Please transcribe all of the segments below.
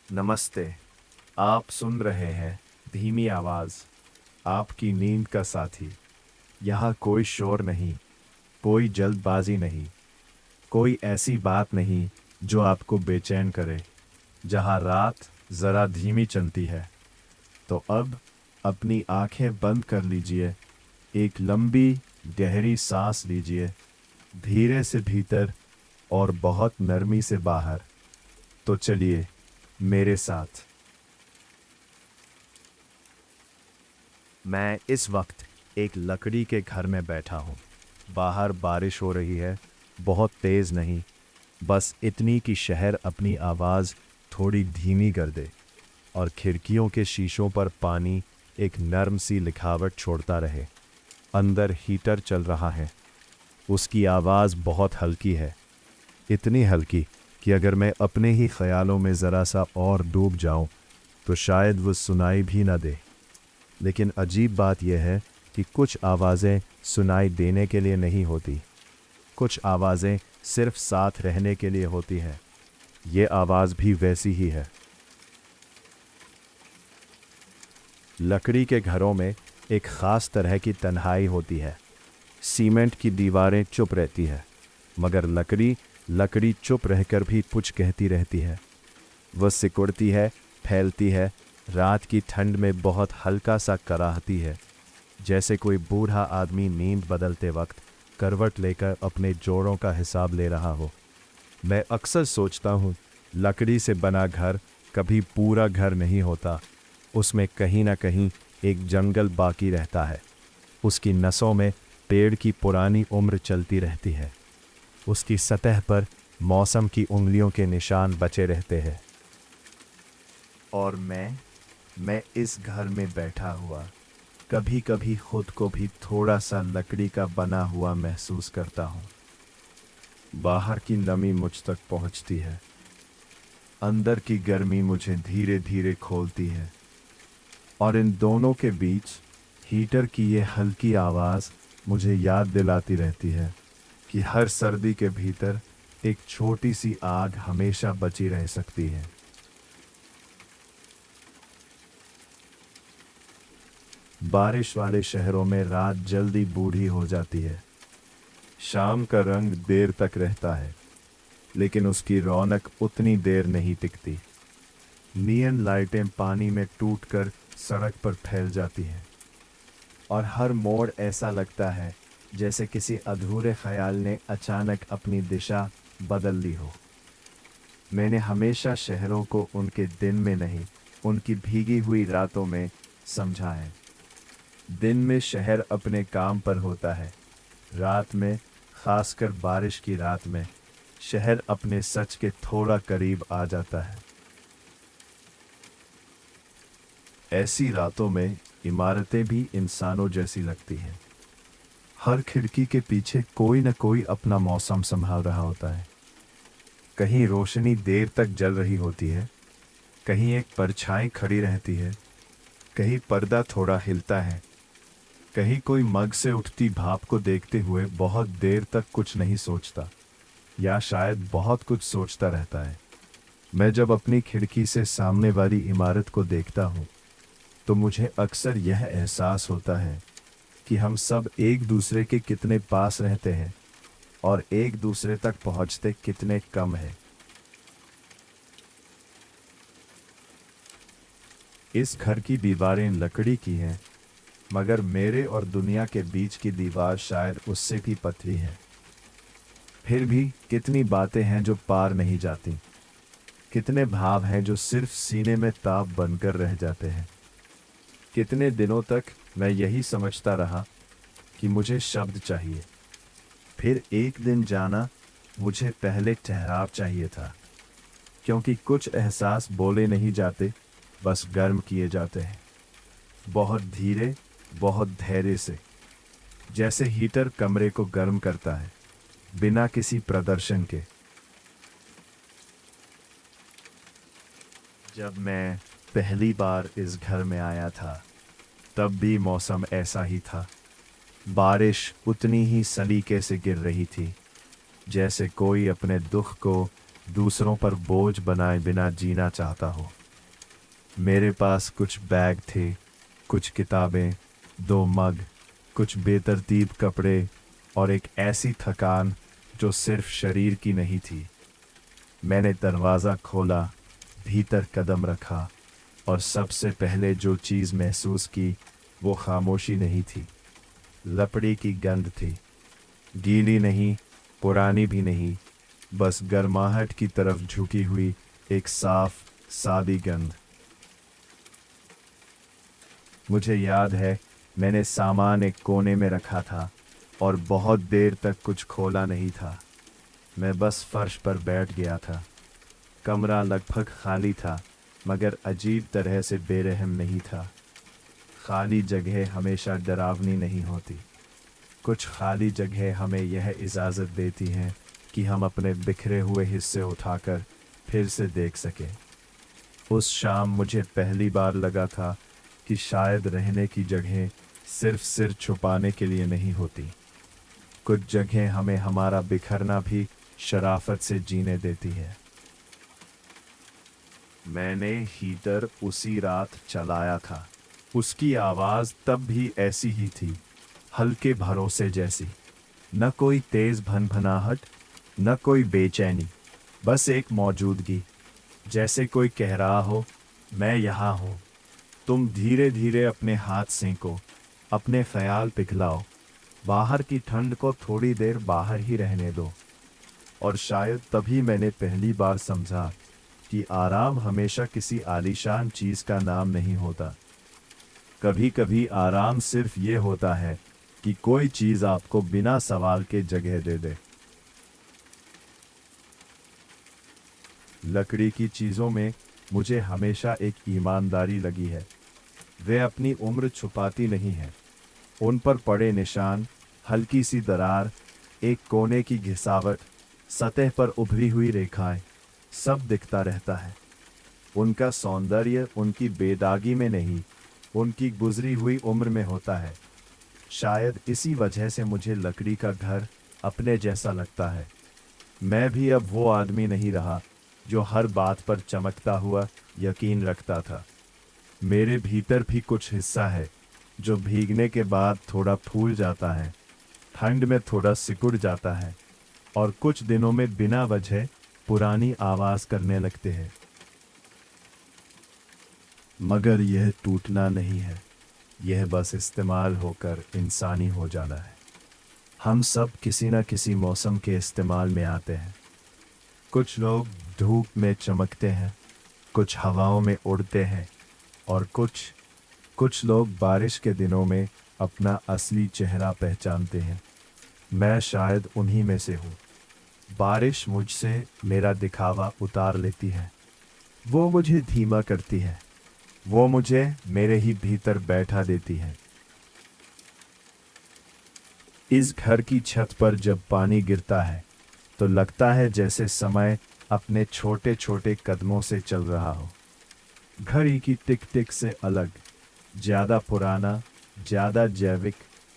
नमस्ते। आप सुन रहे हैं धीमी आवाज, आपकी नींद का साथी। यहाँ कोई शोर नहीं, कोई जल्दबाजी नहीं, कोई ऐसी बात नहीं जो आपको बेचैन करे। जहाँ रात जरा धीमी चलती है, तो अब अपनी आंखें बंद कर लीजिए। एक लंबी गहरी सांस लीजिए, धीरे से भीतर और बहुत नरमी से बाहर। तो चलिए मेरे साथ। मैं इस वक्त एक लकड़ी के घर में बैठा हूँ। बाहर बारिश हो रही है, बहुत तेज़ नहीं, बस इतनी कि शहर अपनी आवाज़ थोड़ी धीमी कर दे और खिड़कियों के शीशों पर पानी एक नर्म सी लिखावट छोड़ता रहे। अंदर हीटर चल रहा है, उसकी आवाज़ बहुत हल्की है, इतनी हल्की कि अगर मैं अपने ही ख्यालों में ज़रा सा और डूब जाऊं तो शायद वो सुनाई भी ना दे। लेकिन अजीब बात यह है कि कुछ आवाज़ें सुनाई देने के लिए नहीं होती, कुछ आवाज़ें सिर्फ साथ रहने के लिए होती हैं। ये आवाज़ भी वैसी ही है। लकड़ी के घरों में एक ख़ास तरह की तन्हाई होती है। सीमेंट की दीवारें चुप रहती है, मगर लकड़ी चुप रहकर भी कुछ कहती रहती है। वह सिकुड़ती है, फैलती है, रात की ठंड में बहुत हल्का सा कराहती है, जैसे कोई बूढ़ा आदमी नींद बदलते वक्त करवट लेकर अपने जोड़ों का हिसाब ले रहा हो। मैं अक्सर सोचता हूँ, लकड़ी से बना घर कभी पूरा घर नहीं होता। उसमें कहीं ना कहीं एक जंगल बाकी रहता है। उसकी नसों में पेड़ की पुरानी उम्र चलती रहती है। उसकी सतह पर मौसम की उंगलियों के निशान बचे रहते हैं। और मैं इस घर में बैठा हुआ कभी कभी खुद को भी थोड़ा सा लकड़ी का बना हुआ महसूस करता हूँ। बाहर की नमी मुझ तक पहुँचती है, अंदर की गर्मी मुझे धीरे धीरे खोलती है, और इन दोनों के बीच हीटर की ये हल्की आवाज़ मुझे याद दिलाती रहती है कि हर सर्दी के भीतर एक छोटी सी आग हमेशा बची रह सकती है। बारिश वाले शहरों में रात जल्दी बूढ़ी हो जाती है। शाम का रंग देर तक रहता है, लेकिन उसकी रौनक उतनी देर नहीं टिकती। नियन लाइटें पानी में टूटकर सड़क पर फैल जाती हैं, और हर मोड़ ऐसा लगता है जैसे किसी अधूरे ख्याल ने अचानक अपनी दिशा बदल ली हो। मैंने हमेशा शहरों को उनके दिन में नहीं, उनकी भीगी हुई रातों में समझा है। दिन में शहर अपने काम पर होता है, रात में, खासकर बारिश की रात में, शहर अपने सच के थोड़ा करीब आ जाता है। ऐसी रातों में इमारतें भी इंसानों जैसी लगती हैं। हर खिड़की के पीछे कोई न कोई अपना मौसम संभाल रहा होता है। कहीं रोशनी देर तक जल रही होती है, कहीं एक परछाई खड़ी रहती है, कहीं पर्दा थोड़ा हिलता है, कहीं कोई मग से उठती भाप को देखते हुए बहुत देर तक कुछ नहीं सोचता, या शायद बहुत कुछ सोचता रहता है। मैं जब अपनी खिड़की से सामने वाली इमारत को देखता हूँ, तो मुझे अक्सर यह एहसास होता है कि हम सब एक दूसरे के कितने पास रहते हैं और एक दूसरे तक पहुंचते कितने कम हैं। इस घर की दीवारें लकड़ी की हैं, मगर मेरे और दुनिया के बीच की दीवार शायद उससे भी पतली है। फिर भी कितनी बातें हैं जो पार नहीं जाती, कितने भाव हैं जो सिर्फ सीने में ताप बनकर रह जाते हैं। कितने दिनों तक मैं यही समझता रहा कि मुझे शब्द चाहिए, फिर एक दिन जाना मुझे पहले ठहराव चाहिए था, क्योंकि कुछ एहसास बोले नहीं जाते, बस गर्म किए जाते हैं, बहुत धीरे, बहुत धैर्य से, जैसे हीटर कमरे को गर्म करता है बिना किसी प्रदर्शन के। जब मैं पहली बार इस घर में आया था, तब भी मौसम ऐसा ही था। बारिश उतनी ही सलीके से गिर रही थी, जैसे कोई अपने दुख को दूसरों पर बोझ बनाए बिना जीना चाहता हो। मेरे पास कुछ बैग थे, कुछ किताबें, 2 मग, कुछ बेतरतीब कपड़े और एक ऐसी थकान जो सिर्फ शरीर की नहीं थी। मैंने दरवाज़ा खोला, भीतर कदम रखा और सबसे पहले जो चीज़ महसूस की वो खामोशी नहीं थी, लकड़ी की गंध थी। गीली नहीं, पुरानी भी नहीं, बस गर्माहट की तरफ झुकी हुई एक साफ सादी गंध। मुझे याद है मैंने सामान एक कोने में रखा था और बहुत देर तक कुछ खोला नहीं था। मैं बस फर्श पर बैठ गया था। कमरा लगभग खाली था, मगर अजीब तरह से बेरहम नहीं था। खाली जगह हमेशा डरावनी नहीं होती। कुछ खाली जगह हमें यह इजाज़त देती हैं कि हम अपने बिखरे हुए हिस्से उठाकर फिर से देख सकें। उस शाम मुझे पहली बार लगा था कि शायद रहने की जगह सिर्फ सिर छुपाने के लिए नहीं होती। कुछ जगह हमें हमारा बिखरना भी शराफत से जीने देती है। मैंने हीटर उसी रात चलाया था। उसकी आवाज़ तब भी ऐसी ही थी, हल्के भरोसे जैसी। न कोई तेज भनभनाहट, न कोई बेचैनी, बस एक मौजूदगी, जैसे कोई कह रहा हो, मैं यहाँ हूँ। तुम धीरे धीरे अपने हाथ सेंको, अपने ख्याल पिघलाओ, बाहर की ठंड को थोड़ी देर बाहर ही रहने दो। और शायद तभी मैंने पहली बार समझा कि आराम हमेशा किसी आलीशान चीज़ का नाम नहीं होता। कभी कभी आराम सिर्फ ये होता है कि कोई चीज़ आपको बिना सवाल के जगह दे दे। लकड़ी की चीज़ों में मुझे हमेशा एक ईमानदारी लगी है। वे अपनी उम्र छुपाती नहीं हैं। उन पर पड़े निशान, हल्की सी दरार, एक कोने की घिसावट, सतह पर उभरी हुई रेखाएं, सब दिखता रहता है। उनका सौंदर्य उनकी बेदागी में नहीं, उनकी गुजरी हुई उम्र में होता है। शायद इसी वजह से मुझे लकड़ी का घर अपने जैसा लगता है। मैं भी अब वो आदमी नहीं रहा जो हर बात पर चमकता हुआ यकीन रखता था। मेरे भीतर भी कुछ हिस्सा है जो भीगने के बाद थोड़ा फूल जाता है, ठंड में थोड़ा सिकुड़ जाता है और कुछ दिनों में बिना वजह पुरानी आवाज़ करने लगते हैं। मगर यह टूटना नहीं है, यह बस इस्तेमाल होकर इंसानी हो जाना है। हम सब किसी न किसी मौसम के इस्तेमाल में आते हैं। कुछ लोग धूप में चमकते हैं, कुछ हवाओं में उड़ते हैं और कुछ लोग बारिश के दिनों में अपना असली चेहरा पहचानते हैं। मैं शायद उन्हीं में से हूँ। बारिश मुझसे मेरा दिखावा उतार लेती है। वो मुझे धीमा करती है। वो मुझे मेरे ही भीतर बैठा देती है। इस घर की छत पर जब पानी गिरता है तो लगता है जैसे समय अपने छोटे छोटे कदमों से चल रहा हो। घड़ी की टिक टिक से अलग, ज़्यादा पुराना, ज़्यादा जैविक,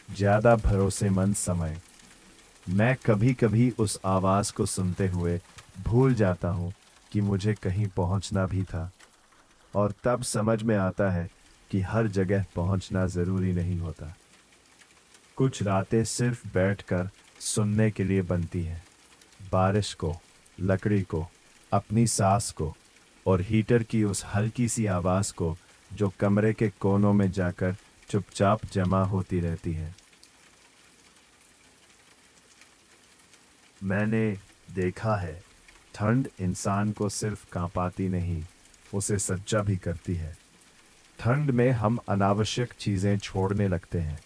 ज़्यादा भरोसेमंद समय। मैं कभी कभी उस आवाज़ को सुनते हुए भूल जाता हूँ कि मुझे कहीं पहुँचना भी था। और तब समझ में आता है कि हर जगह पहुँचना ज़रूरी नहीं होता। कुछ रातें सिर्फ बैठकर सुनने के लिए बनती हैं। बारिश को, लकड़ी को, अपनी सांस को और हीटर की उस हल्की सी आवाज़ को जो कमरे के कोनों में जाकर चुपचाप जमा होती रहती है। मैंने देखा है, ठंड इंसान को सिर्फ कांपाती नहीं, उसे सच्चा भी करती है। ठंड में हम अनावश्यक चीज़ें छोड़ने लगते हैं।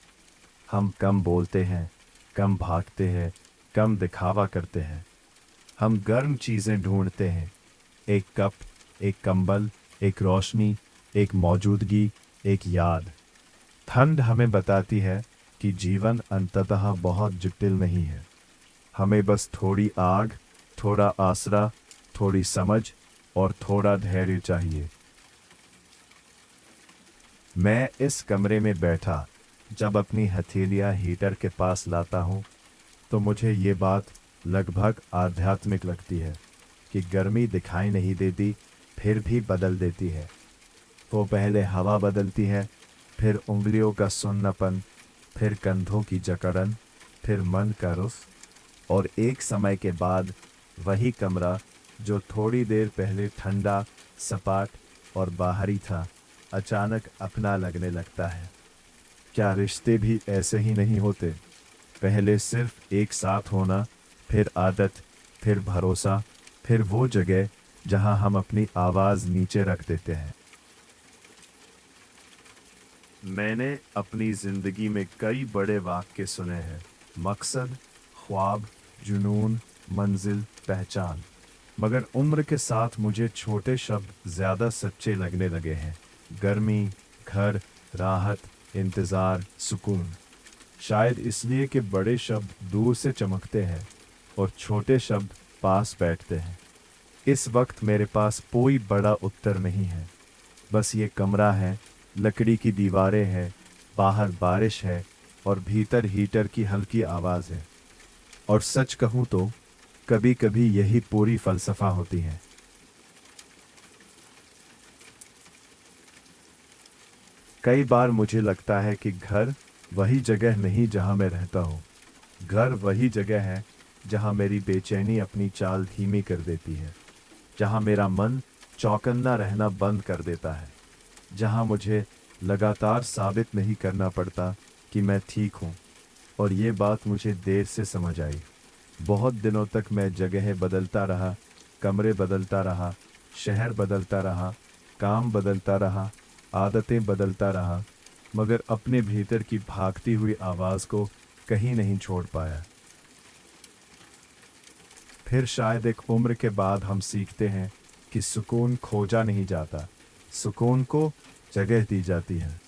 हम कम बोलते हैं, कम भागते हैं, कम दिखावा करते हैं। हम गर्म चीज़ें ढूंढते हैं, एक कप, एक कंबल, एक रोशनी, एक मौजूदगी, एक याद। ठंड हमें बताती है कि जीवन अंततः बहुत जटिल नहीं है। हमें बस थोड़ी आग, थोड़ा आसरा, थोड़ी समझ और थोड़ा धैर्य चाहिए। मैं इस कमरे में बैठा जब अपनी हथेलियाँ हीटर के पास लाता हूँ तो मुझे ये बात लगभग आध्यात्मिक लगती है कि गर्मी दिखाई नहीं देती, फिर भी बदल देती है। वो पहले हवा बदलती है, फिर उंगलियों का सुन्नापन, फिर कंधों की जकड़न, फिर मन का रुख, और एक समय के बाद वही कमरा जो थोड़ी देर पहले ठंडा, सपाट और बाहरी था, अचानक अपना लगने लगता है। क्या रिश्ते भी ऐसे ही नहीं होते? पहले सिर्फ एक साथ होना, फिर आदत, फिर भरोसा, फिर वो जगह जहां हम अपनी आवाज नीचे रख देते हैं। मैंने अपनी जिंदगी में कई बड़े वाक्य सुने हैं। मकसद, ख्वाब, जुनून, मंजिल, पहचान। मगर उम्र के साथ मुझे छोटे शब्द ज्यादा सच्चे लगने लगे हैं। गर्मी, घर, राहत, इंतजार, सुकून। शायद इसलिए कि बड़े शब्द दूर से चमकते हैं और छोटे शब्द पास बैठते हैं। इस वक्त मेरे पास कोई बड़ा उत्तर नहीं है। बस ये कमरा है, लकड़ी की दीवारें हैं, बाहर बारिश है और भीतर हीटर की हल्की आवाज़ है। और सच कहूँ तो कभी कभी यही पूरी फलसफा होती है। कई बार मुझे लगता है कि घर वही जगह नहीं जहां मैं रहता हूँ। घर वही जगह है जहां मेरी बेचैनी अपनी चाल धीमी कर देती है, जहां मेरा मन चौकन्ना रहना बंद कर देता है, जहां मुझे लगातार साबित नहीं करना पड़ता कि मैं ठीक हूँ। और ये बात मुझे देर से समझ आई। बहुत दिनों तक मैं जगह बदलता रहा, कमरे बदलता रहा, शहर बदलता रहा, काम बदलता रहा, आदतें बदलता रहा, मगर अपने भीतर की भागती हुई आवाज़ को कहीं नहीं छोड़ पाया। फिर शायद एक उम्र के बाद हम सीखते हैं कि सुकून खोजा नहीं जाता, सुकून को जगह दी जाती है।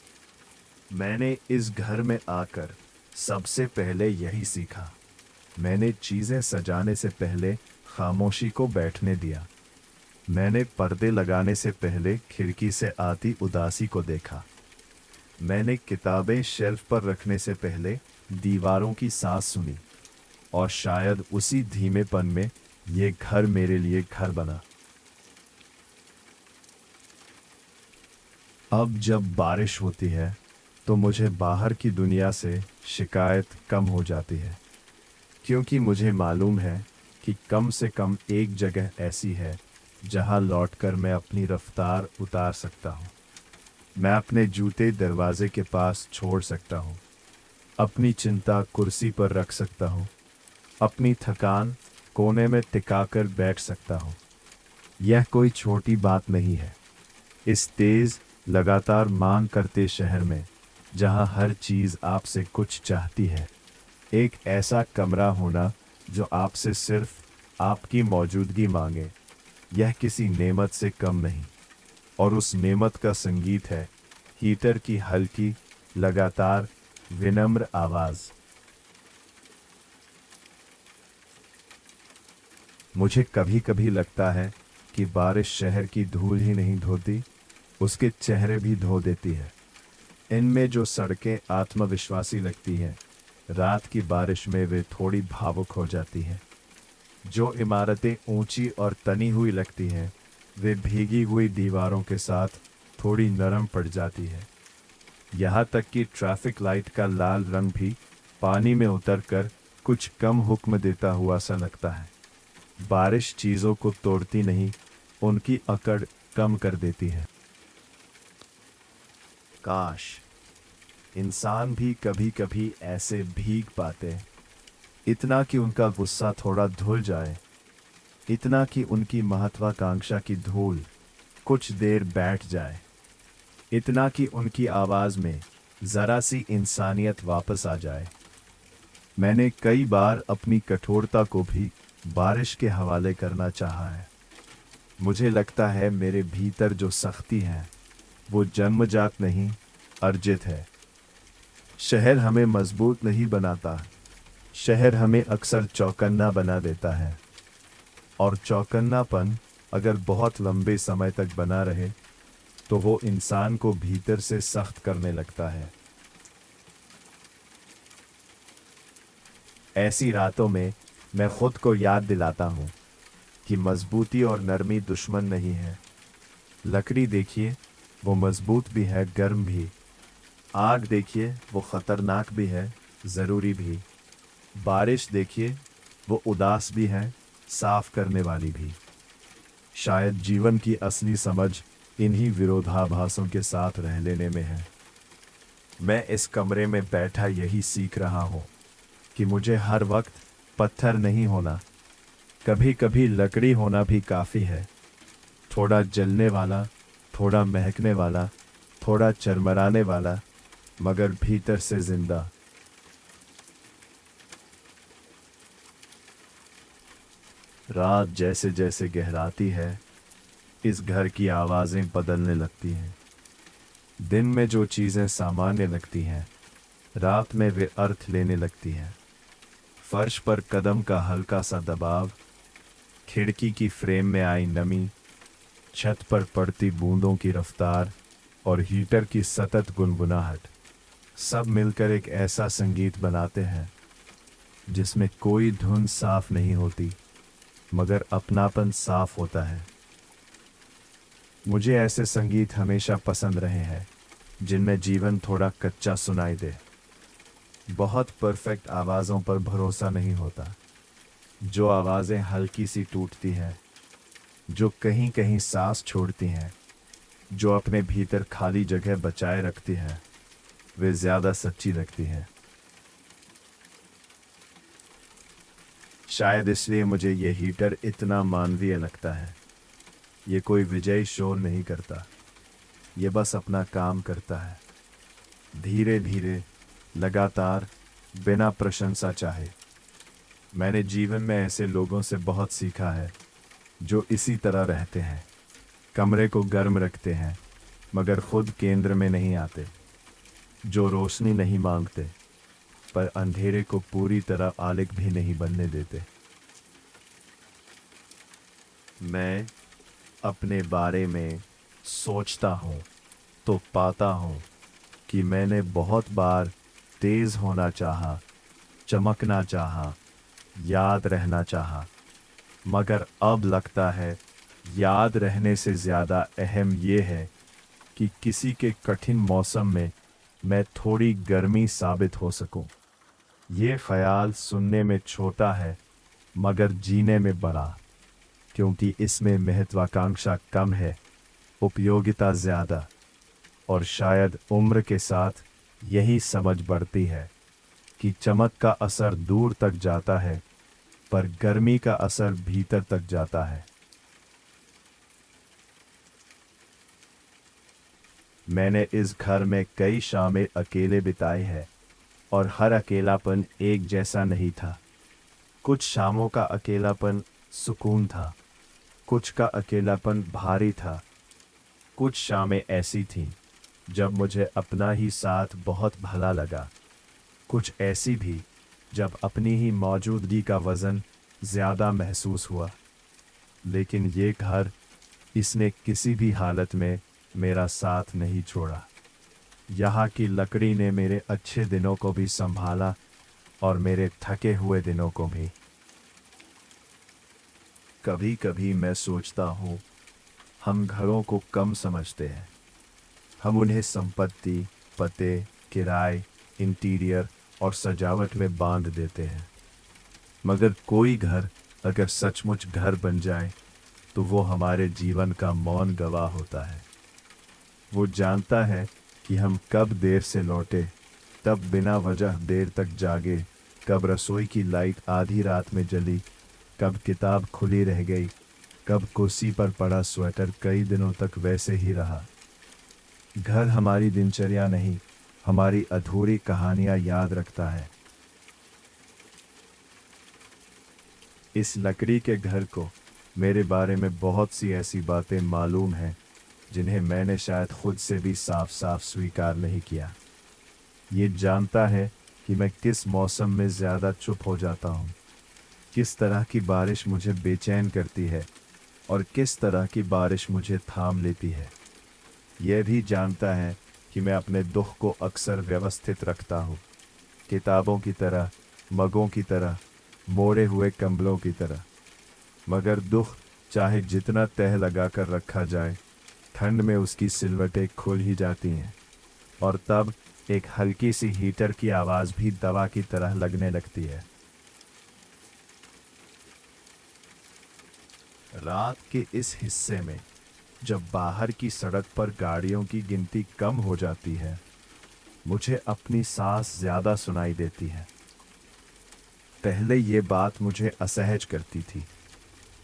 मैंने इस घर में आकर सबसे पहले यही सीखा। मैंने चीज़ें सजाने से पहले खामोशी को बैठने दिया। मैंने पर्दे लगाने से पहले खिड़की से आती उदासी को देखा। मैंने किताबें शेल्फ पर रखने से पहले दीवारों की सांस सुनी। और शायद उसी धीमेपन में ये घर मेरे लिए घर बना। अब जब बारिश होती है तो मुझे बाहर की दुनिया से शिकायत कम हो जाती है, क्योंकि मुझे मालूम है कि कम से कम एक जगह ऐसी है जहां लौटकर मैं अपनी रफ्तार उतार सकता हूं। मैं अपने जूते दरवाजे के पास छोड़ सकता हूं, अपनी चिंता कुर्सी पर रख सकता हूं, अपनी थकान कोने में टिकाकर बैठ सकता हूं। यह कोई छोटी बात नहीं है। इस तेज, लगातार मांग करते शहर में, जहां हर चीज आपसे कुछ चाहती है, एक ऐसा कमरा होना जो आपसे सिर्फ आपकी मौजूदगी मांगे, यह किसी नेमत से कम नहीं। और उस नेमत का संगीत है हीटर की हल्की, लगातार, विनम्र आवाज। मुझे कभी कभी लगता है कि बारिश शहर की धूल ही नहीं धोती, उसके चेहरे भी धो देती है। इनमें जो सड़कें आत्मविश्वासी लगती हैं, रात की बारिश में वे थोड़ी भावुक हो जाती हैं। जो इमारतें ऊंची और तनी हुई लगती हैं, वे भीगी हुई दीवारों के साथ थोड़ी नरम पड़ जाती है। यहाँ तक कि ट्रैफिक लाइट का लाल रंग भी पानी में उतरकर कुछ कम हुक्म देता हुआ सा लगता है। बारिश चीज़ों को तोड़ती नहीं, उनकी अकड़ कम कर देती है। काश इंसान भी कभी कभी ऐसे भीग पाते, इतना कि उनका गुस्सा थोड़ा धुल जाए, इतना कि उनकी महत्वाकांक्षा की धूल कुछ देर बैठ जाए, इतना कि उनकी आवाज़ में ज़रा सी इंसानियत वापस आ जाए। मैंने कई बार अपनी कठोरता को भी बारिश के हवाले करना चाहा है। मुझे लगता है मेरे भीतर जो सख्ती है वो जन्मजात नहीं, अर्जित है। शहर हमें मजबूत नहीं बनाता, शहर हमें अक्सर चौकन्ना बना देता है। और चौकन्नापन अगर बहुत लंबे समय तक बना रहे तो वो इंसान को भीतर से सख्त करने लगता है। ऐसी रातों में मैं खुद को याद दिलाता हूँ कि मजबूती और नरमी दुश्मन नहीं है। लकड़ी देखिए, वो मजबूत भी है, गर्म भी। आग देखिए, वो खतरनाक भी है, ज़रूरी भी। बारिश देखिए, वो उदास भी है, साफ करने वाली भी। शायद जीवन की असली समझ इन्हीं विरोधाभासों के साथ रह लेने में है। मैं इस कमरे में बैठा यही सीख रहा हूँ कि मुझे हर वक्त पत्थर नहीं होना, कभी कभी लकड़ी होना भी काफ़ी है। थोड़ा जलने वाला, थोड़ा महकने वाला, थोड़ा चरमराने वाला, मगर भीतर से जिंदा। रात जैसे जैसे गहराती है, इस घर की आवाज़ें बदलने लगती हैं। दिन में जो चीज़ें सामान्य लगती हैं, रात में वे अर्थ लेने लगती हैं। फर्श पर कदम का हल्का सा दबाव, खिड़की की फ्रेम में आई नमी, छत पर पड़ती बूंदों की रफ्तार और हीटर की सतत गुनगुनाहट, सब मिलकर एक ऐसा संगीत बनाते हैं जिसमें कोई धुन साफ नहीं होती, मगर अपनापन साफ होता है। मुझे ऐसे संगीत हमेशा पसंद रहे हैं जिनमें जीवन थोड़ा कच्चा सुनाई दे। बहुत परफेक्ट आवाज़ों पर भरोसा नहीं होता। जो आवाज़ें हल्की सी टूटती हैं, जो कहीं कहीं सांस छोड़ती हैं, जो अपने भीतर खाली जगह बचाए रखती हैं, वे ज़्यादा सच्ची लगती हैं। शायद इसलिए मुझे ये हीटर इतना मानवीय लगता है। ये कोई विजयी शोर नहीं करता, ये बस अपना काम करता है, धीरे धीरे, लगातार, बिना प्रशंसा चाहे। मैंने जीवन में ऐसे लोगों से बहुत सीखा है जो इसी तरह रहते हैं, कमरे को गर्म रखते हैं मगर खुद केंद्र में नहीं आते, जो रोशनी नहीं मांगते पर अंधेरे को पूरी तरह आलिक भी नहीं बनने देते। मैं अपने बारे में सोचता हूँ तो पाता हूँ कि मैंने बहुत बार तेज होना चाहा, चमकना चाहा, याद रहना चाहा, मगर अब लगता है याद रहने से ज़्यादा अहम ये है कि किसी के कठिन मौसम में मैं थोड़ी गर्मी साबित हो सकूं। ये ख्याल सुनने में छोटा है मगर जीने में बड़ा, क्योंकि इसमें महत्वाकांक्षा कम है, उपयोगिता ज़्यादा, और शायद उम्र के साथ यही समझ बढ़ती है कि चमक का असर दूर तक जाता है पर गर्मी का असर भीतर तक जाता है। मैंने इस घर में कई शामें अकेले बिताई है और हर अकेलापन एक जैसा नहीं था। कुछ शामों का अकेलापन सुकून था, कुछ का अकेलापन भारी था। कुछ शामें ऐसी थीं जब मुझे अपना ही साथ बहुत भला लगा, कुछ ऐसी भी जब अपनी ही मौजूदगी का वज़न ज़्यादा महसूस हुआ। लेकिन ये घर, इसने किसी भी हालत में मेरा साथ नहीं छोड़ा। यहाँ की लकड़ी ने मेरे अच्छे दिनों को भी संभाला और मेरे थके हुए दिनों को भी। कभी कभी मैं सोचता हूँ, हम घरों को कम समझते हैं। हम उन्हें संपत्ति, पते, किराए, इंटीरियर और सजावट में बांध देते हैं। मगर कोई घर अगर सचमुच घर बन जाए तो वो हमारे जीवन का मौन गवाह होता है। वो जानता है कि हम कब देर से लौटे, तब बिना वजह देर तक जागे, कब रसोई की लाइट आधी रात में जली, कब किताब खुली रह गई, कब कुर्सी पर पड़ा स्वेटर कई दिनों तक वैसे ही रहा। घर हमारी दिनचर्या नहीं, हमारी अधूरी कहानियां याद रखता है। इस लकड़ी के घर को मेरे बारे में बहुत सी ऐसी बातें मालूम हैं जिन्हें मैंने शायद खुद से भी साफ साफ स्वीकार नहीं किया। ये जानता है कि मैं किस मौसम में ज़्यादा चुप हो जाता हूँ, किस तरह की बारिश मुझे बेचैन करती है और किस तरह की बारिश मुझे थाम लेती है। यह भी जानता है कि मैं अपने दुख को अक्सर व्यवस्थित रखता हूँ, किताबों की तरह, मगों की तरह, मोड़े हुए कंबलों की तरह। मगर दुख चाहे जितना तह लगा कर रखा जाए, ठंड में उसकी सिलवटें खुल ही जाती हैं और तब एक हल्की सी हीटर की आवाज़ भी दवा की तरह लगने लगती है। रात के इस हिस्से में जब बाहर की सड़क पर गाड़ियों की गिनती कम हो जाती है, मुझे अपनी सांस ज़्यादा सुनाई देती है। पहले ये बात मुझे असहज करती थी।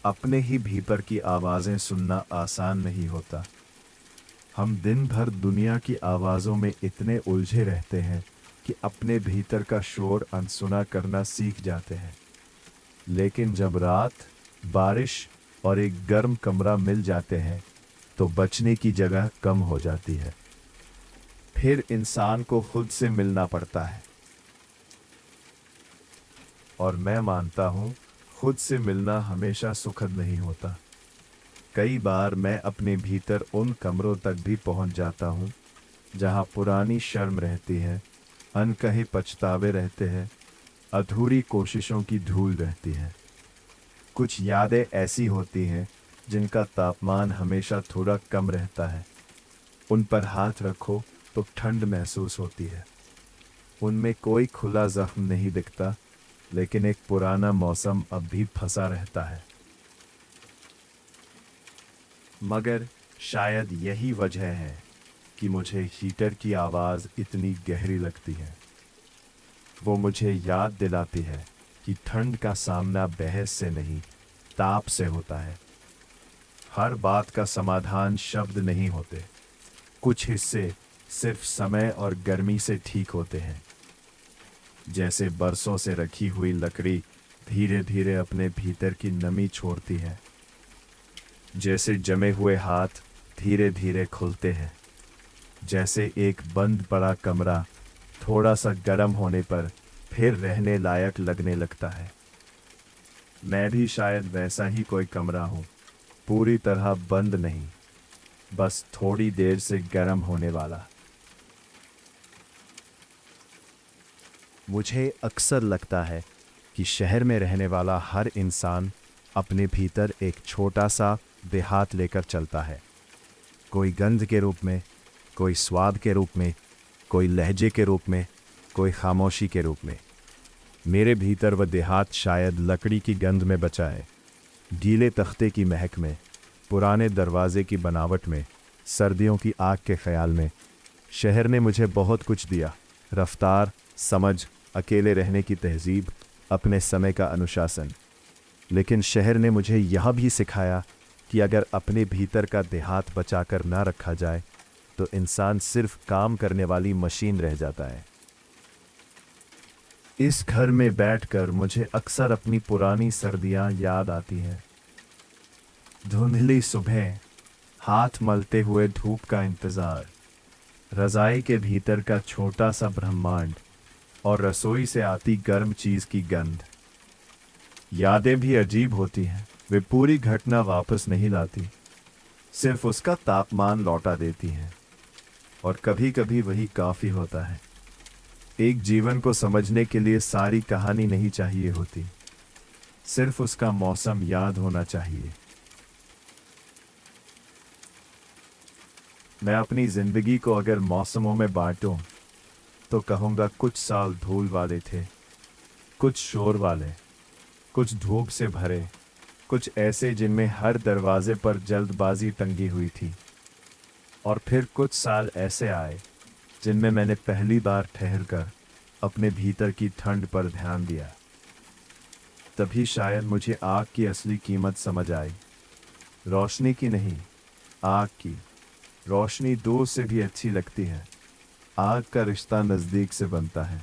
अपने ही भीतर की आवाज़ें सुनना आसान नहीं होता। हम दिन भर दुनिया की आवाज़ों में इतने उलझे रहते हैं कि अपने भीतर का शोर अनसुना करना सीख जाते हैं। लेकिन जब रात, बारिश और एक गर्म कमरा मिल जाते हैं तो बचने की जगह कम हो जाती है। फिर इंसान को खुद से मिलना पड़ता है। और मैं मानता हूँ, खुद से मिलना हमेशा सुखद नहीं होता। कई बार मैं अपने भीतर उन कमरों तक भी पहुँच जाता हूँ जहाँ पुरानी शर्म रहती है, अनकहे पछतावे रहते हैं, अधूरी कोशिशों की धूल रहती है। कुछ यादें ऐसी होती हैं जिनका तापमान हमेशा थोड़ा कम रहता है। उन पर हाथ रखो तो ठंड महसूस होती है। उनमें कोई खुला जख्म नहीं दिखता, लेकिन एक पुराना मौसम अब भी फंसा रहता है। मगर शायद यही वजह है कि मुझे हीटर की आवाज़ इतनी गहरी लगती है। वो मुझे याद दिलाती है कि ठंड का सामना बहस से नहीं, ताप से होता है। हर बात का समाधान शब्द नहीं होते। कुछ हिस्से सिर्फ समय और गर्मी से ठीक होते हैं। जैसे बरसों से रखी हुई लकड़ी धीरे धीरे अपने भीतर की नमी छोड़ती है। जैसे जमे हुए हाथ धीरे धीरे खुलते हैं। जैसे एक बंद पड़ा कमरा थोड़ा सा गर्म होने पर फिर रहने लायक लगने लगता है। मैं भी शायद वैसा ही कोई कमरा हूँ, पूरी तरह बंद नहीं, बस थोड़ी देर से गर्म होने वाला। मुझे अक्सर लगता है कि शहर में रहने वाला हर इंसान अपने भीतर एक छोटा सा देहात लेकर चलता है। कोई गंध के रूप में, कोई स्वाद के रूप में, कोई लहजे के रूप में, कोई खामोशी के रूप में। मेरे भीतर वह देहात शायद लकड़ी की गंध में बचा है, गीले तख्ते की महक में, पुराने दरवाजे की बनावट में, सर्दियों की आग के ख्याल में। शहर ने मुझे बहुत कुछ दिया, रफ्तार, समझ, अकेले रहने की तहजीब, अपने समय का अनुशासन। लेकिन शहर ने मुझे यह भी सिखाया कि अगर अपने भीतर का देहात बचाकर ना रखा जाए तो इंसान सिर्फ काम करने वाली मशीन रह जाता है। इस घर में बैठकर मुझे अक्सर अपनी पुरानी सर्दियां याद आती हैं। धुंधली सुबह, हाथ मलते हुए धूप का इंतजार, रजाई के भीतर का छोटा सा ब्रह्मांड और रसोई से आती गर्म चीज की गंध। यादें भी अजीब होती हैं। वे पूरी घटना वापस नहीं लाती, सिर्फ उसका तापमान लौटा देती हैं। और कभी कभी वही काफी होता है। एक जीवन को समझने के लिए सारी कहानी नहीं चाहिए होती, सिर्फ उसका मौसम याद होना चाहिए। मैं अपनी जिंदगी को अगर मौसमों में बांटूं तो कहूँगा कुछ साल धूल वाले थे, कुछ शोर वाले, कुछ धूप से भरे, कुछ ऐसे जिनमें हर दरवाजे पर जल्दबाजी टंगी हुई थी। और फिर कुछ साल ऐसे आए जिनमें मैंने पहली बार ठहरकर अपने भीतर की ठंड पर ध्यान दिया। तभी शायद मुझे आग की असली कीमत समझ आई। रोशनी की नहीं, आग की। रोशनी दूर से भी अच्छी लगती है, आग का रिश्ता नजदीक से बनता है।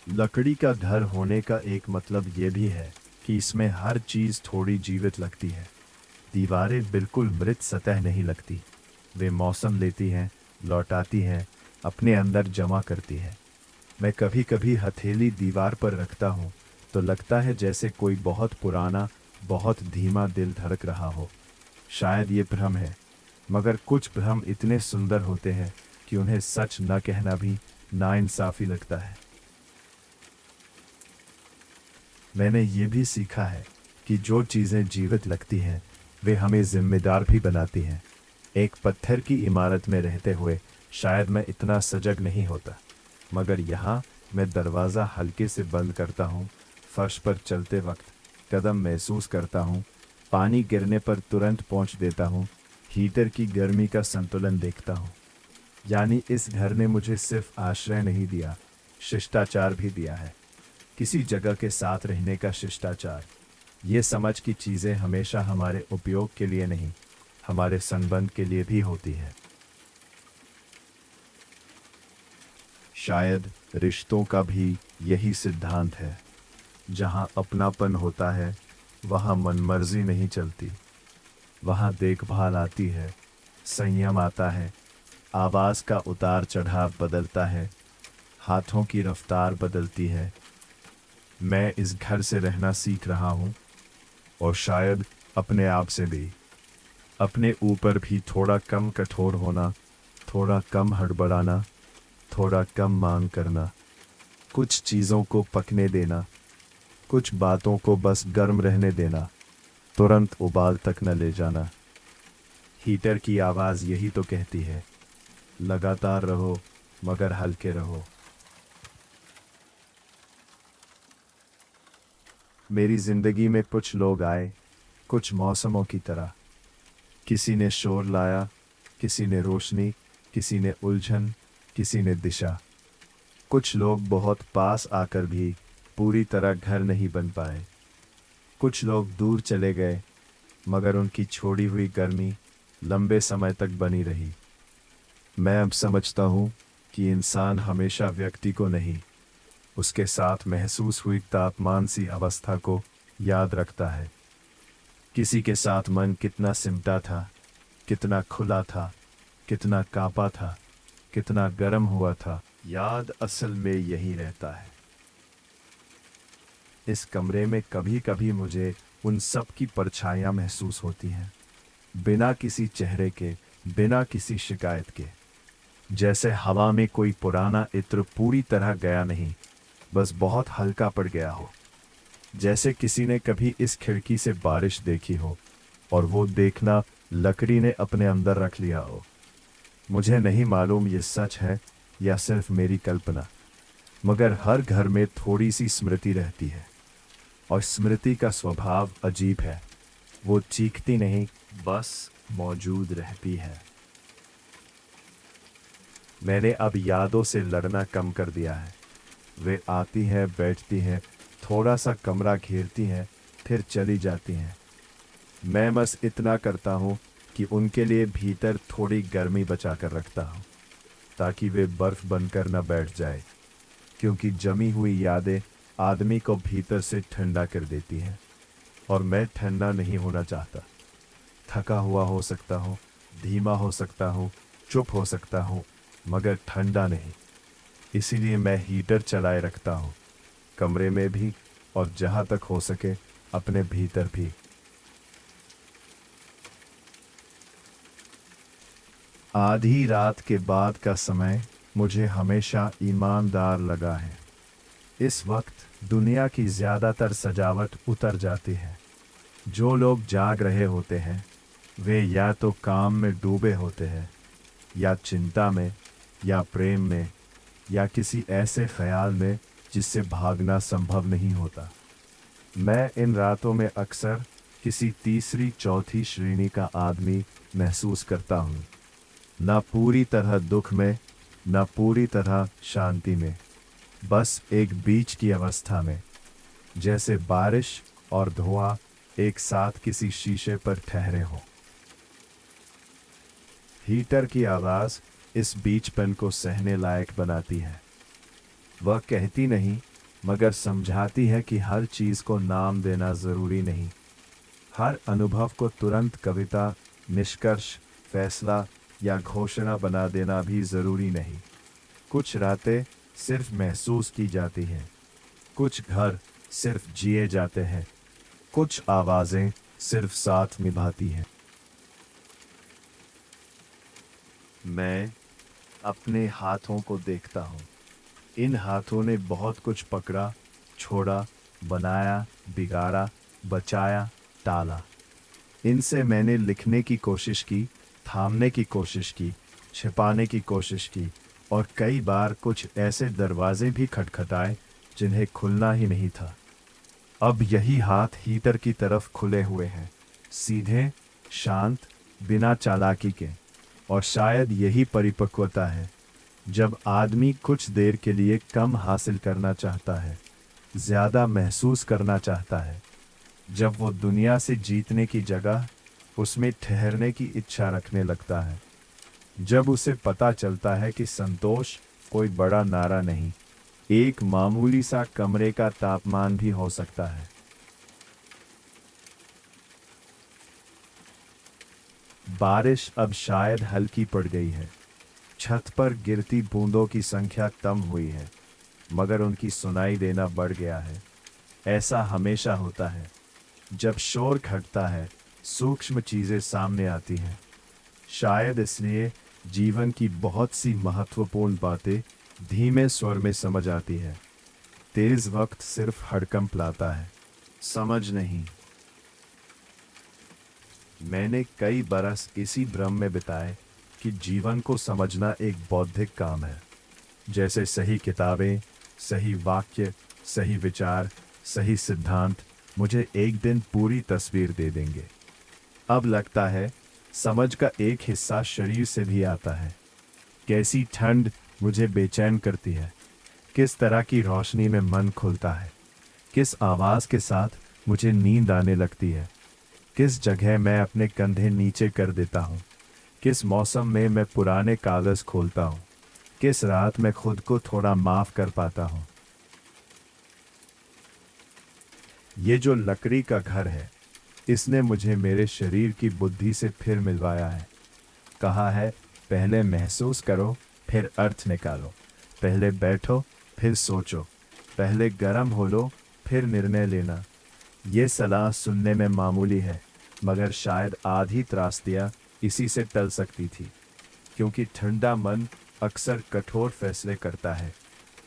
लकड़ी का घर होने का एक मतलब यह भी है कि इसमें हर चीज थोड़ी जीवित लगती है। दीवारें बिल्कुल मृत सतह नहीं लगती, वे मौसम लेती हैं, लौटाती हैं, अपने अंदर जमा करती हैं। मैं कभी कभी हथेली दीवार पर रखता हूँ तो लगता है जैसे कोई बहुत पुराना, बहुत धीमा दिल धड़क रहा हो। शायद ये भ्रम है, मगर कुछ भ्रम इतने सुंदर होते हैं कि उन्हें सच न कहना भी नाइंसाफी लगता है। मैंने ये भी सीखा है कि जो चीज़ें जीवित लगती हैं वे हमें जिम्मेदार भी बनाती हैं। एक पत्थर की इमारत में रहते हुए शायद मैं इतना सजग नहीं होता, मगर यहाँ मैं दरवाज़ा हल्के से बंद करता हूँ, फर्श पर चलते वक्त कदम महसूस करता हूँ, पानी गिरने पर तुरंत पहुँच देता हूँ, हीटर की गर्मी का संतुलन देखता हूँ। यानी इस घर ने मुझे सिर्फ आश्रय नहीं दिया, शिष्टाचार भी दिया है। किसी जगह के साथ रहने का शिष्टाचार, ये समझ की चीज़ें हमेशा हमारे उपयोग के लिए नहीं, हमारे संबंध के लिए भी होती है। शायद रिश्तों का भी यही सिद्धांत है। जहाँ अपनापन होता है वहाँ मनमर्जी नहीं चलती, वहाँ देखभाल आती है, संयम आता है, आवाज़ का उतार चढ़ाव बदलता है, हाथों की रफ्तार बदलती है। मैं इस घर से रहना सीख रहा हूँ, और शायद अपने आप से भी। अपने ऊपर भी थोड़ा कम कठोर होना, थोड़ा कम हड़बड़ाना, थोड़ा कम मांग करना, कुछ चीज़ों को पकने देना, कुछ बातों को बस गर्म रहने देना, तुरंत उबाल तक न ले जाना। हीटर की आवाज़ यही तो कहती है, लगातार रहो मगर हल्के रहो। मेरी जिंदगी में कुछ लोग आए, कुछ मौसमों की तरह। किसी ने शोर लाया, किसी ने रोशनी, किसी ने उलझन, किसी ने दिशा। कुछ लोग बहुत पास आकर भी पूरी तरह घर नहीं बन पाए। कुछ लोग दूर चले गए, मगर उनकी छोड़ी हुई गर्मी लंबे समय तक बनी रही। मैं अब समझता हूँ कि इंसान हमेशा व्यक्ति को नहीं, उसके साथ महसूस हुई तापमान सी अवस्था को याद रखता है। किसी के साथ मन कितना सिमटा था, कितना खुला था, कितना कांपा था, कितना गर्म हुआ था, याद असल में यही रहता है। इस कमरे में कभी कभी मुझे उन सब की परछाइयाँ महसूस होती हैं, बिना किसी चेहरे के, बिना किसी शिकायत के। जैसे हवा में कोई पुराना इत्र पूरी तरह गया नहीं, बस बहुत हल्का पड़ गया हो। जैसे किसी ने कभी इस खिड़की से बारिश देखी हो और वो देखना लकड़ी ने अपने अंदर रख लिया हो। मुझे नहीं मालूम ये सच है या सिर्फ मेरी कल्पना, मगर हर घर में थोड़ी सी स्मृति रहती है, और स्मृति का स्वभाव अजीब है। वो चीखती नहीं, बस मौजूद रहती है। मैंने अब यादों से लड़ना कम कर दिया है। वे आती हैं, बैठती हैं, थोड़ा सा कमरा घेरती हैं, फिर चली जाती हैं। मैं बस इतना करता हूँ कि उनके लिए भीतर थोड़ी गर्मी बचा कर रखता हूँ, ताकि वे बर्फ बनकर न बैठ जाए, क्योंकि जमी हुई यादें आदमी को भीतर से ठंडा कर देती हैं, और मैं ठंडा नहीं होना चाहता। थका हुआ हो सकता हूँ, धीमा हो सकता हूँ, चुप हो सकता हूँ, मगर ठंडा नहीं। इसीलिए मैं हीटर चलाए रखता हूँ, कमरे में भी और जहाँ तक हो सके अपने भीतर भी। आधी रात के बाद का समय मुझे हमेशा ईमानदार लगा है। इस वक्त दुनिया की ज़्यादातर सजावट उतर जाती है। जो लोग जाग रहे होते हैं वे या तो काम में डूबे होते हैं, या चिंता में, या प्रेम में, या किसी ऐसे ख्याल में जिससे भागना संभव नहीं होता। मैं इन रातों में अक्सर किसी तीसरी चौथी श्रेणी का आदमी महसूस करता हूँ, ना पूरी तरह दुख में, ना पूरी तरह शांति में, बस एक बीच की अवस्था में, जैसे बारिश और धुआं एक साथ किसी शीशे पर ठहरे हो। हीटर की आवाज़ इस बीचपन को सहने लायक बनाती है। वह कहती नहीं, मगर समझाती है कि हर चीज़ को नाम देना ज़रूरी नहीं। हर अनुभव को तुरंत कविता, निष्कर्ष, फैसला या घोषणा बना देना भी ज़रूरी नहीं। कुछ रातें सिर्फ महसूस की जाती हैं, कुछ घर सिर्फ जिए जाते हैं, कुछ आवाज़ें सिर्फ साथ निभाती हैं। मैं अपने हाथों को देखता हूँ। इन हाथों ने बहुत कुछ पकड़ा, छोड़ा, बनाया, बिगाड़ा, बचाया, टाला। इनसे मैंने लिखने की कोशिश की, थामने की कोशिश की, छिपाने की कोशिश की, और कई बार कुछ ऐसे दरवाजे भी खटखटाए जिन्हें खुलना ही नहीं था। अब यही हाथ हीटर की तरफ खुले हुए हैं, सीधे, शांत, बिना चालाकी के। और शायद यही परिपक्वता है, जब आदमी कुछ देर के लिए कम हासिल करना चाहता है, ज्यादा महसूस करना चाहता है, जब वो दुनिया से जीतने की जगह उसमें ठहरने की इच्छा रखने लगता है, जब उसे पता चलता है कि संतोष कोई बड़ा नारा नहीं, एक मामूली सा कमरे का तापमान भी हो सकता है। बारिश अब शायद हल्की पड़ गई है। छत पर गिरती बूंदों की संख्या कम हुई है, मगर उनकी सुनाई देना बढ़ गया है। ऐसा हमेशा होता है, जब शोर घटता है, सूक्ष्म चीजें सामने आती हैं। शायद इसलिए जीवन की बहुत सी महत्वपूर्ण बातें धीमे स्वर में समझ आती है। तेज वक्त सिर्फ हड़कंप लाता है, समझ नहीं। मैंने कई बरस इसी भ्रम में बिताए कि जीवन को समझना एक बौद्धिक काम है, जैसे सही किताबें, सही वाक्य, सही विचार, सही सिद्धांत मुझे एक दिन पूरी तस्वीर दे देंगे। अब लगता है समझ का एक हिस्सा शरीर से भी आता है। कैसी ठंड मुझे बेचैन करती है, किस तरह की रोशनी में मन खुलता है, किस आवाज़ के साथ मुझे नींद आने लगती है, किस जगह मैं अपने कंधे नीचे कर देता हूँ, किस मौसम में मैं पुराने कागज़ खोलता हूँ, किस रात में खुद को थोड़ा माफ़ कर पाता हूँ। ये जो लकड़ी का घर है, इसने मुझे मेरे शरीर की बुद्धि से फिर मिलवाया है। कहा है, पहले महसूस करो, फिर अर्थ निकालो। पहले बैठो, फिर सोचो। पहले गर्म हो लो, फिर निर्णय लेना। ये सलाह सुनने में मामूली है, मगर शायद आधी त्रासदियाँ इसी से टल सकती थी, क्योंकि ठंडा मन अक्सर कठोर फैसले करता है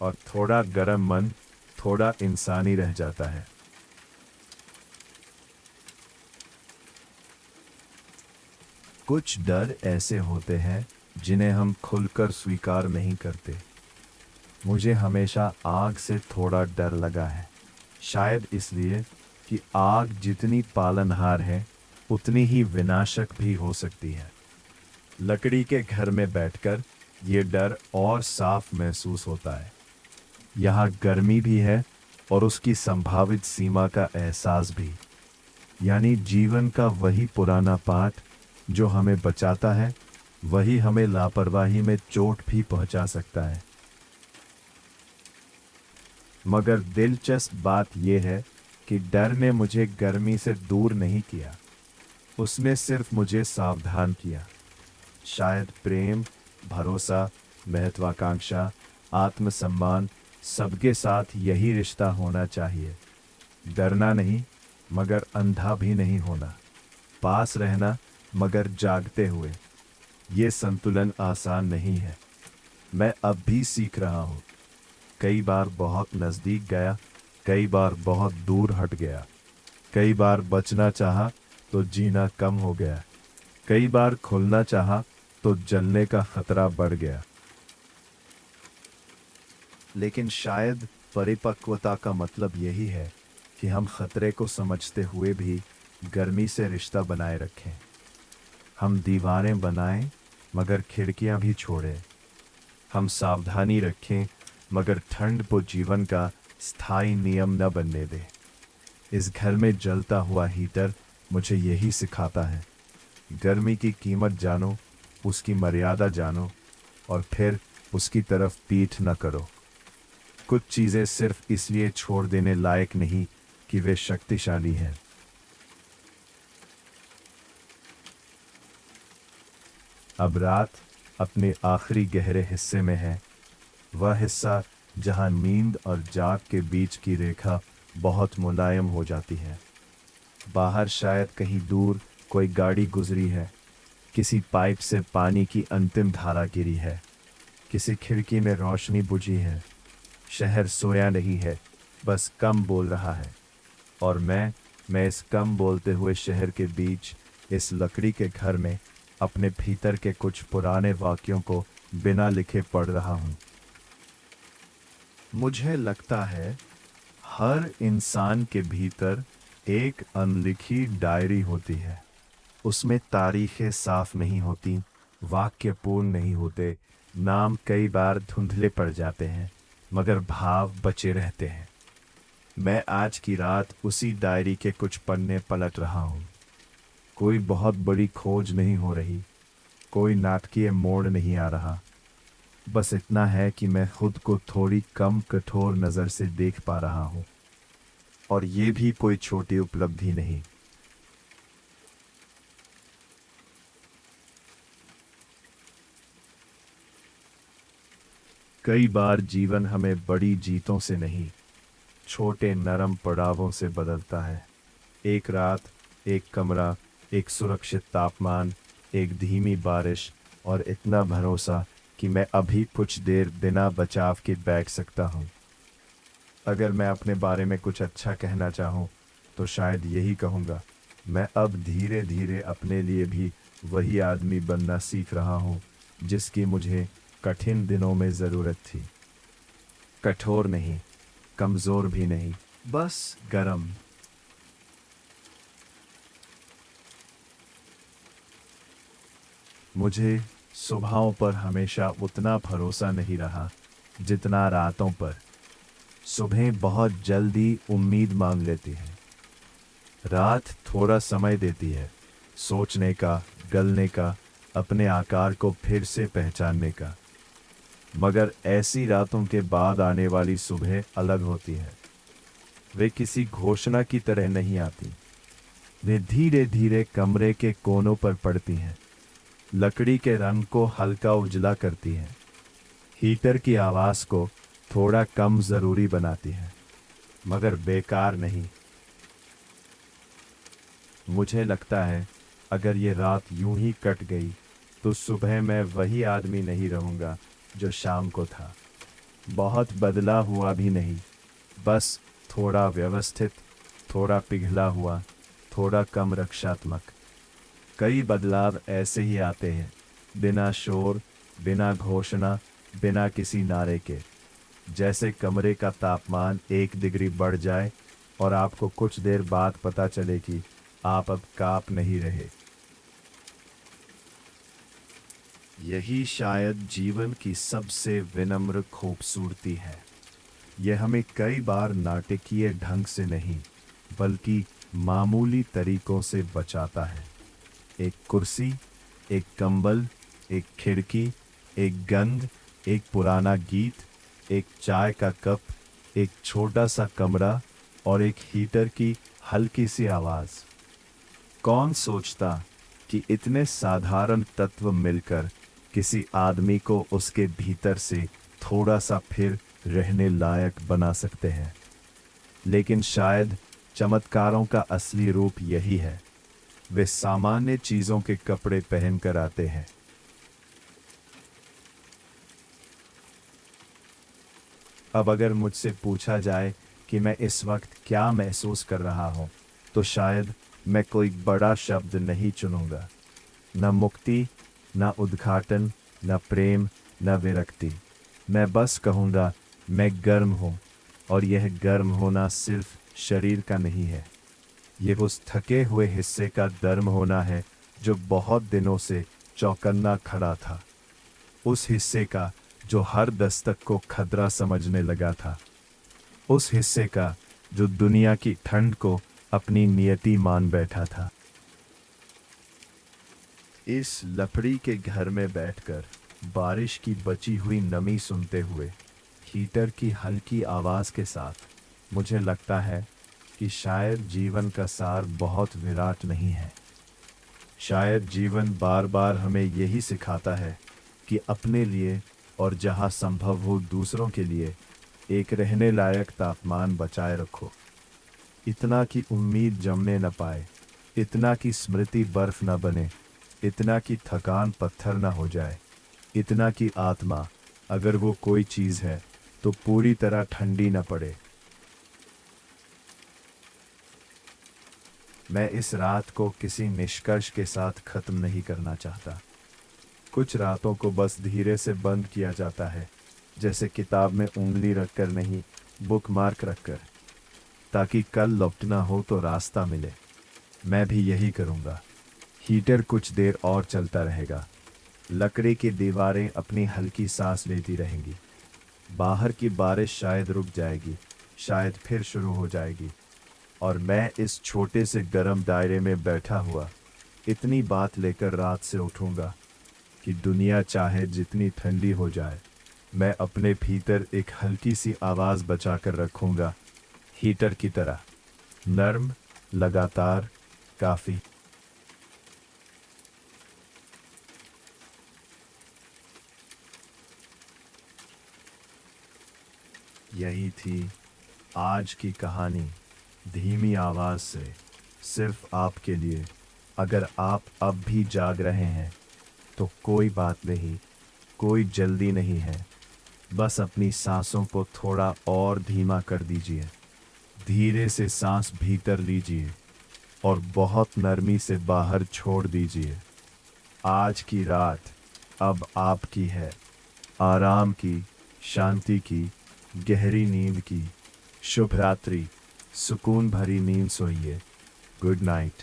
और थोड़ा गर्म मन थोड़ा इंसानी रह जाता है। कुछ डर ऐसे होते हैं जिन्हें हम खुलकर स्वीकार नहीं करते। मुझे हमेशा आग से थोड़ा डर लगा है, शायद इसलिए कि आग जितनी पालनहार है उतनी ही विनाशक भी हो सकती है। लकड़ी के घर में बैठकर ये डर और साफ महसूस होता है। यहाँ गर्मी भी है और उसकी संभावित सीमा का एहसास भी, यानी जीवन का वही पुराना पाठ जो हमें बचाता है, वही हमें लापरवाही में चोट भी पहुंचा सकता है। मगर दिलचस्प बात यह है कि डर ने मुझे गर्मी से दूर नहीं किया, उसने सिर्फ मुझे सावधान किया। शायद प्रेम, भरोसा, महत्वाकांक्षा, आत्मसम्मान, सबके साथ यही रिश्ता होना चाहिए। डरना नहीं, मगर अंधा भी नहीं होना। पास रहना, मगर जागते हुए। ये संतुलन आसान नहीं है। मैं अब भी सीख रहा हूँ। कई बार बहुत नज़दीक गया, कई बार बहुत दूर हट गया। कई बार बचना चाहा तो जीना कम हो गया। कई बार खुलना चाहा तो जलने का खतरा बढ़ गया। लेकिन शायद परिपक्वता का मतलब यही है कि हम खतरे को समझते हुए भी गर्मी से रिश्ता बनाए रखें। हम दीवारें बनाएं, मगर खिड़कियां भी छोड़ें। हम सावधानी रखें, मगर ठंड को जीवन का स्थायी नियम न बनने दें। इस घर में जलता हुआ हीटर मुझे यही सिखाता है। गर्मी की कीमत जानो, उसकी मर्यादा जानो, और फिर उसकी तरफ पीठ न करो। कुछ चीज़ें सिर्फ इसलिए छोड़ देने लायक नहीं कि वे शक्तिशाली हैं। अब रात अपने आखिरी गहरे हिस्से में है, वह हिस्सा जहां नींद और जाग के बीच की रेखा बहुत मुलायम हो जाती है। बाहर शायद कहीं दूर कोई गाड़ी गुजरी है, किसी पाइप से पानी की अंतिम धारा गिरी है, किसी खिड़की में रोशनी बुझी है। शहर सोया नहीं है, बस कम बोल रहा है, और मैं मैं इस कम बोलते हुए शहर के बीच इस लकड़ी के घर में अपने भीतर के कुछ पुराने वाक्यों को बिना लिखे पढ़ रहा हूँ। मुझे लगता है हर इंसान के भीतर एक अनलिखी डायरी होती है। उसमें तारीखें साफ नहीं होती, वाक्य पूर्ण नहीं होते, नाम कई बार धुंधले पड़ जाते हैं, मगर भाव बचे रहते हैं। मैं आज की रात उसी डायरी के कुछ पन्ने पलट रहा हूँ। कोई बहुत बड़ी खोज नहीं हो रही, कोई नाटकीय मोड़ नहीं आ रहा। बस इतना है कि मैं खुद को थोड़ी कम कठोर नज़र से देख पा रहा हूँ, और ये भी कोई छोटी उपलब्धि नहीं। कई बार जीवन हमें बड़ी जीतों से नहीं, छोटे नरम पड़ावों से बदलता है। एक रात, एक कमरा, एक सुरक्षित तापमान, एक धीमी बारिश, और इतना भरोसा कि मैं अभी कुछ देर बिना बचाव के बैठ सकता हूँ। अगर मैं अपने बारे में कुछ अच्छा कहना चाहूँ तो शायद यही कहूँगा, मैं अब धीरे धीरे अपने लिए भी वही आदमी बनना सीख रहा हूँ जिसकी मुझे कठिन दिनों में ज़रूरत थी। कठोर नहीं, कमज़ोर भी नहीं, बस गरम। मुझे सुबहों पर हमेशा उतना भरोसा नहीं रहा जितना रातों पर। सुबह बहुत जल्दी उम्मीद मांग लेती है, रात थोड़ा समय देती है सोचने का, गलने का, अपने आकार को फिर से पहचानने का। मगर ऐसी रातों के बाद आने वाली सुबह अलग होती है। वे किसी घोषणा की तरह नहीं आती, वे धीरे धीरे कमरे के कोनों पर पड़ती हैं, लकड़ी के रंग को हल्का उजला करती हैं, हीटर की आवाज़ को थोड़ा कम ज़रूरी बनाती हैं, मगर बेकार नहीं। मुझे लगता है अगर ये रात यूं ही कट गई तो सुबह मैं वही आदमी नहीं रहूँगा जो शाम को था। बहुत बदला हुआ भी नहीं, बस थोड़ा व्यवस्थित, थोड़ा पिघला हुआ, थोड़ा कम रक्षात्मक। कई बदलाव ऐसे ही आते हैं, बिना शोर, बिना घोषणा, बिना किसी नारे के। जैसे कमरे का तापमान 1 डिग्री बढ़ जाए और आपको कुछ देर बाद पता चले कि आप अब कांप नहीं रहे। यही शायद जीवन की सबसे विनम्र खूबसूरती है। यह हमें कई बार नाटकीय ढंग से नहीं, बल्कि मामूली तरीकों से बचाता है। एक कुर्सी, एक कंबल, एक खिड़की, एक गंध, एक पुराना गीत, एक चाय का कप, एक छोटा सा कमरा और एक हीटर की हल्की सी आवाज़। कौन सोचता कि इतने साधारण तत्व मिलकर किसी आदमी को उसके भीतर से थोड़ा सा फिर रहने लायक बना सकते हैं। लेकिन शायद चमत्कारों का असली रूप यही है, वे सामान्य चीज़ों के कपड़े पहनकर आते हैं। अब अगर मुझसे पूछा जाए कि मैं इस वक्त क्या महसूस कर रहा हूँ, तो शायद मैं कोई बड़ा शब्द नहीं चुनूंगा। न मुक्ति, न उद्घाटन, न प्रेम, न विरक्ति। मैं बस कहूँगा, मैं गर्म हूँ, और यह गर्म होना सिर्फ शरीर का नहीं है। ये उस थके हुए हिस्से का गर्म होना है जो बहुत दिनों से चौकन्ना खड़ा था। उस हिस्से का जो हर दस्तक को खतरा समझने लगा था। उस हिस्से का जो दुनिया की ठंड को अपनी नियति मान बैठा था। इस लकड़ी के घर में बैठकर बारिश की बची हुई नमी सुनते हुए, हीटर की हल्की आवाज़ के साथ, मुझे लगता है कि शायद जीवन का सार बहुत विराट नहीं है। शायद जीवन बार बार हमें यही सिखाता है कि अपने लिए और जहाँ संभव हो दूसरों के लिए एक रहने लायक तापमान बचाए रखो। इतना कि उम्मीद जमने न पाए, इतना कि स्मृति बर्फ न बने, इतना कि थकान पत्थर न हो जाए, इतना कि आत्मा, अगर वो कोई चीज़ है, तो पूरी तरह ठंडी न पड़े। मैं इस रात को किसी निष्कर्ष के साथ खत्म नहीं करना चाहता। कुछ रातों को बस धीरे से बंद किया जाता है, जैसे किताब में उंगली रखकर नहीं, बुकमार्क रखकर, ताकि कल लौटना हो तो रास्ता मिले। मैं भी यही करूँगा। हीटर कुछ देर और चलता रहेगा। लकड़ी की दीवारें अपनी हल्की सांस लेती रहेंगी। बाहर की बारिश शायद रुक जाएगी, शायद फिर शुरू हो जाएगी, और मैं इस छोटे से गर्म दायरे में बैठा हुआ इतनी बात लेकर रात से उठूंगा कि दुनिया चाहे जितनी ठंडी हो जाए, मैं अपने भीतर एक हल्की सी आवाज़ बचा कर रखूंगा, हीटर की तरह, नर्म, लगातार, काफ़ी। यही थी आज की कहानी, धीमी आवाज़ से, सिर्फ आपके लिए। अगर आप अब भी जाग रहे हैं तो कोई बात नहीं, कोई जल्दी नहीं है। बस अपनी सांसों को थोड़ा और धीमा कर दीजिए। धीरे से सांस भीतर लीजिए और बहुत नरमी से बाहर छोड़ दीजिए। आज की रात अब आपकी है। आराम की, शांति की, गहरी नींद की। शुभ रात्रि, सुकून भरी नींद सोइए। Good night.